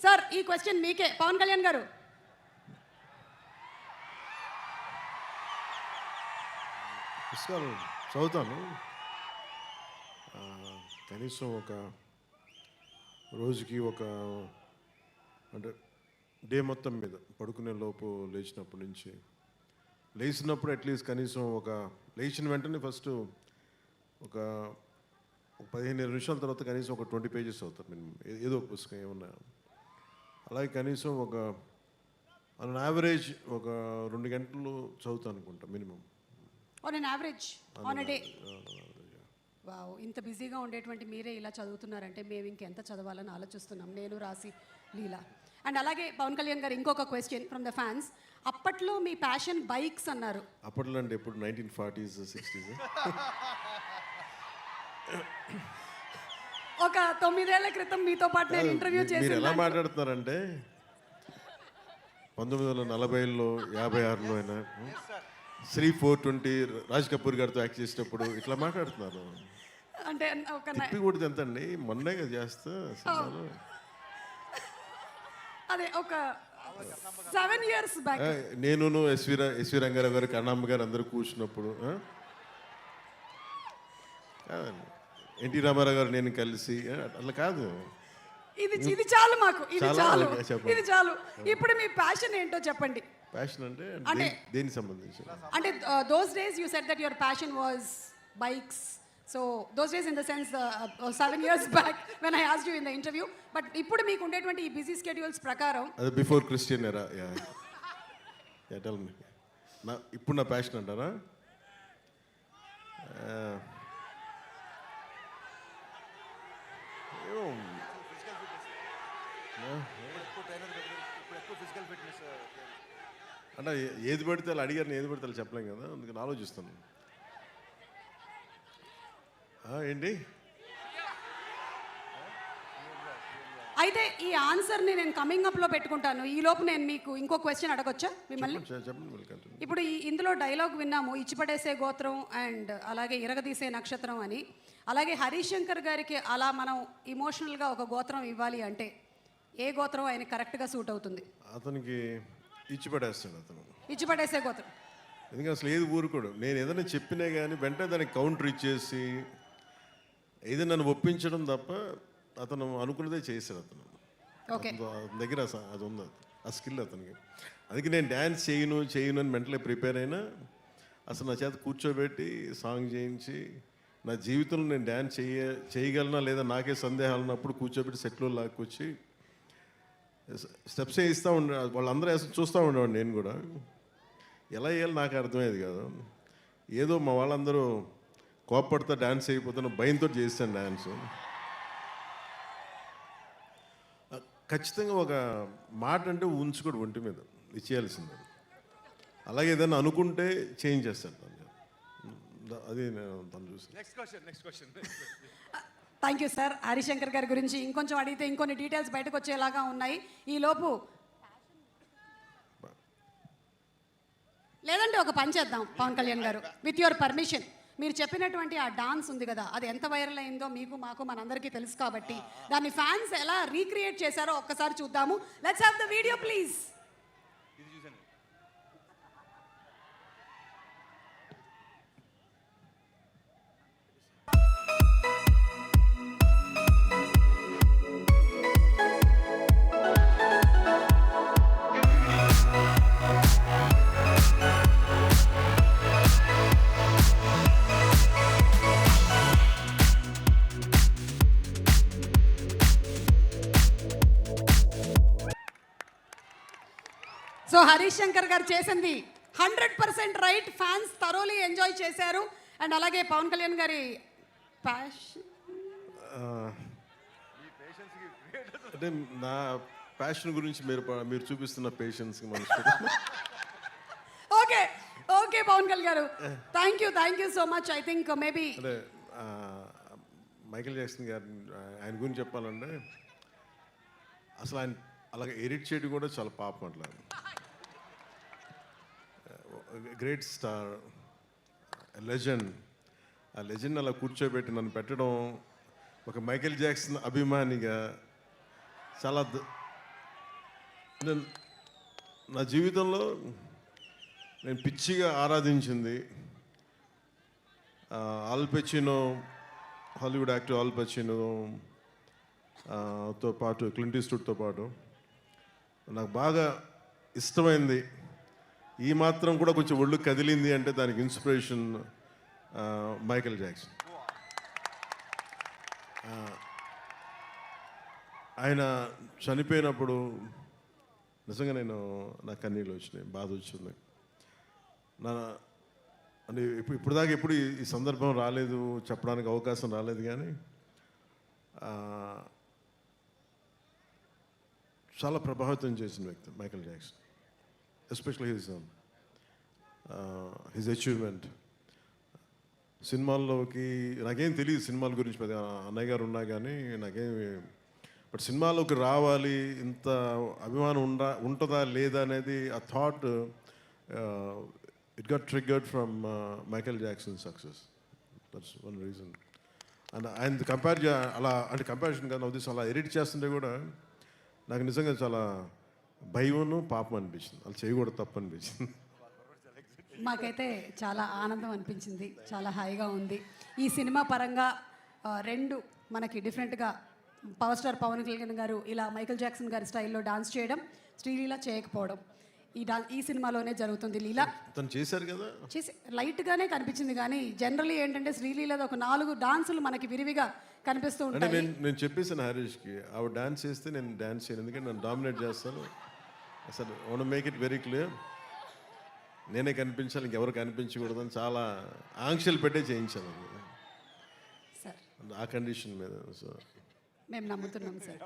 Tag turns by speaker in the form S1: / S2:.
S1: Sir ఈ question మీకే, పవన్ కళ్యాణ్ గారు.
S2: పుస్తకాలు చదువుతాను. కనీసం ఒక రోజుకి అంటే డే మొత్తం మీద పడుకునే లోపు లేచినప్పటి నుంచి లేచినప్పుడు అట్లీస్ట్ కనీసం లేచిన వెంటనే ఫస్ట్ ఒక 15 నిమిషాల తర్వాత కనీసం ఒక 20 పేజెస్ అవుతారు మినిమం, ఏదో ఒక పుస్తకం ఏమన్నా. అలాగే కనీసం ఆన్ యావరేజ్ 2 గంటలు చదువుతాను అనుకుంటా minimum.
S1: On an average on a day. Wow, ఇంత బిజీగా ఉండేటువంటి మీరే ఇలా చదువుతున్నారంటే మేము ఇంకెంత చదవాలని ఆలోచిస్తున్నాం, నేను, రాసి, లీలా. అండ్ అలాగే పవన్ కళ్యాణ్ గారు ఇంకొక క్వశ్చన్ ఫ్రమ్ ద ఫ్యాన్స్. అప్పట్లో మీ ప్యాషన్ బైక్స్ అన్నారు.
S2: అప్పట్లో అంటే ఎప్పుడు 1940s 60s?
S1: ఒక 9 ఏళ్ల క్రితం మీతో పాటు నేను ఇంటర్వ్యూ చేసి.
S2: మీరు ఎలా మాట్లాడుతున్నారంటే 1940లో 56లో అయినా శ్రీ 420 రాజ్ కపూర్ గారితో యాక్ట్ చేసేటప్పుడు ఇట్లా మాట్లాడుతున్నారు.
S1: అంటే
S2: తిప్పి కొడితే ఎంతండి, మొన్నే కదా చేస్తా సినిమాలో.
S1: అదే ఒక 7 years బ్యాక్
S2: నేను ఎస్వి రంగారావు గారు, కన్నమ్మ గారు అందరూ కూర్చున్నప్పుడు, ఎన్టీ రామారావు గారు నేను కలిసి, అట్లా కాదు.
S1: ఇది చాలు మాకు, ఇది చాలు. ఇప్పుడు మీ ప్యాషన్ ఏంటో చెప్పండి.
S2: ప్యాషన్ అంటే దేనికి సంబంధించి?
S1: అంటే those days you said that your passion was bikes. So those days in the sense 7 years back when I asked you in the interview. But ఇప్పుడు మీకు ఉండేటువంటి ఈ బిజీ స్కెడ్యూల్స్ ప్రకారం
S2: అది బిఫోర్ క్రిస్టియన్ ఎరా. Tell me. ఇప్పుడు నా passion అంటారా? అంటే ఏది పడితే వాళ్ళు అడిగారు, ఏది పడితే చెప్పలేం కదా, అందుకని ఆలోచిస్తాను. ఏంటి
S1: అయితే ఈ ఆన్సర్ని నేను కమింగ్ అప్లో పెట్టుకుంటాను. ఈ లోపు నేను మీకు ఇంకో క్వశ్చన్ అడగొచ్చా మిమ్మల్ని? ఇప్పుడు ఇందులో డైలాగ్ విన్నాము, ఇచ్చిపడేసే గోత్రం అండ్ అలాగే ఇరగదీసే నక్షత్రం అని. అలాగే హరీష్ శంకర్ గారికి అలా మనం ఇమోషనల్గా ఒక గోత్రం ఇవ్వాలి అంటే ఏ గోత్రం ఆయన కరెక్ట్గా సూట్ అవుతుంది?
S2: అతనికి ఇచ్చిపడేస్తాడు.
S1: ఇచ్చిపడేసే గోత్రం.
S2: ఎందుకంటే అసలు ఏది ఊరుకోడు. నేను ఏదైనా చెప్పినా కానీ వెంటనే దానికి కౌంటర్ ఇచ్చేసి ఏదైనా నన్ను ఒప్పించడం తప్ప అతను అనుకున్నదే చేశాడు. అతని దగ్గర అది ఉంది, ఆ స్కిల్ అతనికి. అందుకే నేను డ్యాన్స్ చేయను అని మెంటలీ ప్రిపేర్ అయినా అసలు నా చేత కూర్చోబెట్టి సాంగ్ చేయించి నా జీవితంలో నేను డ్యాన్స్ చేయగలనా లేదా నాకే సందేహాలు ఉన్నప్పుడు కూర్చోబెట్టి సెట్లో లాక్కొచ్చి స్టెప్స్ వేయిస్తూ ఉండే. వాళ్ళందరూ చూస్తూ ఉండేవాడు. నేను కూడా ఎలా వేయాలి నాకు అర్థమయ్యేది కాదు. ఏదో మా వాళ్ళందరూ కోప్పడితే డ్యాన్స్ అయిపోతున్న భయంతో చేస్తాను డ్యాన్స్. ఖచ్చితంగా ఒక మాట అంటే ఉంచుకోడు ఒంటి మీద, ఇచ్చేయాల్సిందే. అలాగే ఏదైనా అనుకుంటే చేంజ్ చేస్తాను. అది నేను తను చూసి.
S3: Next question.
S1: Thank you sir. Harishankar గారి గురించి ఇంకొంచెం అడిగితే ఇంకొన్ని డీటెయిల్స్ బయటకు వచ్చేలాగా ఉన్నాయి. ఈ లోపు లేదంటే ఒక పని చేద్దాం పవన్ కళ్యాణ్ గారు, విత్ యువర్ పర్మిషన్. మీరు చెప్పినటువంటి ఆ డాన్స్ ఉంది కదా, అది ఎంత వైరల్ అయిందో మీకు మాకు మనందరికీ తెలుసు కాబట్టి దాన్ని ఫ్యాన్స్ ఎలా రీక్రియేట్ చేశారో ఒక్కసారి చూద్దాము. Let's have the video please. So Harish Shankar గారు చేసింది 100% రైట్. ఫ్యాన్స్ థరోలీ ఎంజాయ్ చేశారు. అండ్ అలాగే పవన్ కళ్యాణ్ గారి
S2: అంటే నా ప్యాషన్ గురించి మీరు చూపిస్తున్న పేషెన్స్కి మనసు.
S1: ఓకే పవన్ కళ్యాణ్ గారు, thank you so much. I think maybe
S2: అంటే మైకేల్ జాక్సన్ గారు ఆయన గురించి చెప్పాలంటే అసలు ఆయన అలాగే ఎడిట్ చేయడం కూడా చాలా పాపం. అట్లా గ్రేట్ స్టార్, లెజెండ్. ఆ లెజెండ్ అలా కూర్చోబెట్టి నన్ను పెట్టడం ఒక మైకేల్ జాక్సన్ అభిమానిగా చాలా నేను నా జీవితంలో నేను పిచ్చిగా ఆరాధించింది Al Pacino, Hollywood actor Al Pacino తో పాటు క్లింట్ ఈస్ట్వుడ్తో పాటు నాకు బాగా ఇష్టమైంది, ఈ మాత్రం కూడా కొంచెం ఒళ్ళు కదిలింది అంటే దానికి ఇన్స్పిరేషన్ మైకేల్ జాక్సన్. ఆయన చనిపోయినప్పుడు నిజంగా నా కన్నీళ్ళు వచ్చినాయి, బాధ వచ్చింది. నా అంటే ఇప్పుడు దాకా ఎప్పుడు ఈ సందర్భం రాలేదు, చెప్పడానికి అవకాశం రాలేదు, కానీ చాలా ప్రభావితం చేసిన వ్యక్తి Michael Jackson, especially his achievement. సినిమాల్లోకి నాకేం తెలియదు సినిమాల గురించి, పెద్ద అన్నయ్య గారు ఉన్నా కానీ నాకేమి, బట్ సినిమాలోకి రావాలి, ఇంత అభిమానం ఉంటుందా లేదా అనేది ఆ thought it got triggered from Michael Jackson success. That's one reason. And ఆయన అలా అంటే కంపారిజన్ కాదు, ఉద్దేశం అలా ఎడిట్ చేస్తుంటే కూడా నాకు నిజంగా చాలా భయమును పాపం అనిపించింది, వాళ్ళు చేయకూడదు, తప్పు అనిపించింది.
S1: మాకైతే చాలా ఆనందం అనిపించింది, చాలా హాయిగా ఉంది. ఈ సినిమా పరంగా రెండు మనకి డిఫరెంట్గా పవర్ స్టార్ పవన్ కళ్యాణ్ గారు ఇలా మైకేల్ జాక్సన్ గారి స్టైల్లో డాన్స్ చేయడం, శ్రీలీల చేయకపోవడం ఈ సినిమాలోనే జరుగుతుంది. లీల
S2: తను చేశారు కదా,
S1: చేసి లైట్గానే కనిపించింది, కానీ జనరల్లీ ఏంటంటే శ్రీలీలది ఒక 4 డాన్సులు మనకి విరివిగా కనిపిస్తూ
S2: అంటే
S1: ఉంటాయి.
S2: నేను చెప్పేసాను హరీష్కి, ఆవిడ డాన్స్ చేస్తే నేను డాన్స్ చేయను, ఎందుకంటే నన్ను డామినేట్ చేస్తాను. అసలు one make it very clear, నేనే కనిపించాలి, ఇంకెవరు కనిపించకూడదని చాలా ఆంక్షలు పెట్టే చేయించాను
S1: సార్
S2: ఆ కండిషన్ మీద. సో
S1: మేము నమ్ముతున్నాం సార్.